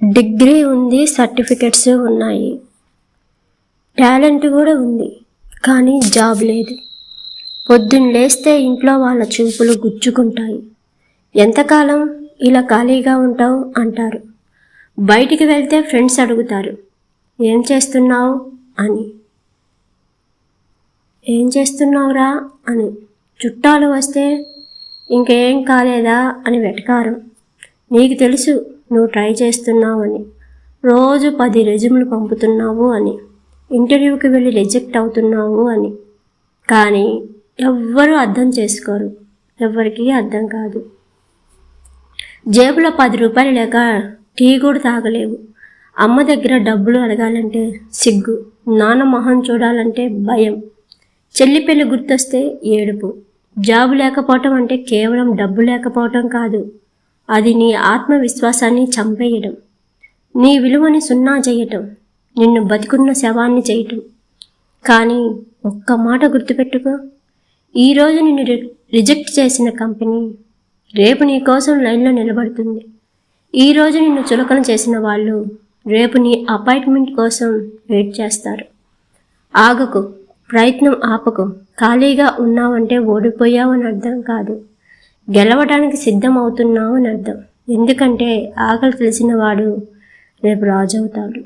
Degree ఉంది, certificates ఉన్నాయి, talent కూడా ఉంది, కానీ జాబ్ లేదు. పొద్దున్న లేస్తే ఇంట్లో వాళ్ళ చూపులు గుచ్చుకుంటాయి. ఎంతకాలం ఇలా ఖాళీగా ఉంటావు అంటారు. బయటికి వెళ్తే ఫ్రెండ్స్ అడుగుతారు, ఏం చేస్తున్నావు అని. ఏం చేస్తున్నావురా అని. చుట్టాలు వస్తే ఇంకేం కాలేదా అని వెటకారం. నీకు తెలుసు నువ్వు ట్రై చేస్తున్నావు అని. రోజు 10 రెజ్యూమ్లు పంపుతున్నావు అని. ఇంటర్వ్యూకి వెళ్ళి రిజెక్ట్ అవుతున్నావు అని. కానీ ఎవ్వరూ అర్థం చేసుకోరు, ఎవ్వరికీ అర్థం కాదు. జేబులో 10 రూపాయలు లేక టీ కూడా తాగలేవు. అమ్మ దగ్గర డబ్బులు అడగాలంటే సిగ్గు, నాన్న మొహం చూడాలంటే భయం, చెల్లి పెళ్ళి గుర్తొస్తే ఏడుపు. జాబు లేకపోవటం అంటే కేవలం డబ్బు లేకపోవటం కాదు, అది నీ ఆత్మవిశ్వాసాన్ని చంపేయడం, నీ విలువని సున్నా చేయటం, నిన్ను బతికున్న శవాన్ని చేయటం. కానీ ఒక్క మాట గుర్తుపెట్టుకో, ఈరోజు నిన్ను రిజెక్ట్ చేసిన కంపెనీ రేపు నీ కోసం లైన్లో నిలబడుతుంది. ఈరోజు నిన్ను చులకన చేసిన వాళ్ళు రేపు నీ అపాయింట్మెంట్ కోసం వెయిట్ చేస్తారు. ఆగకు, ప్రయత్నం ఆపకు. ఖాళీగా ఉన్నావంటే ఓడిపోయావని అర్థం కాదు, గెలవడానికి సిద్ధం అవుతున్నావు అని అర్థం. ఎందుకంటే ఆకలి తెలిసిన వాడు రేపు రాజు అవుతాడు.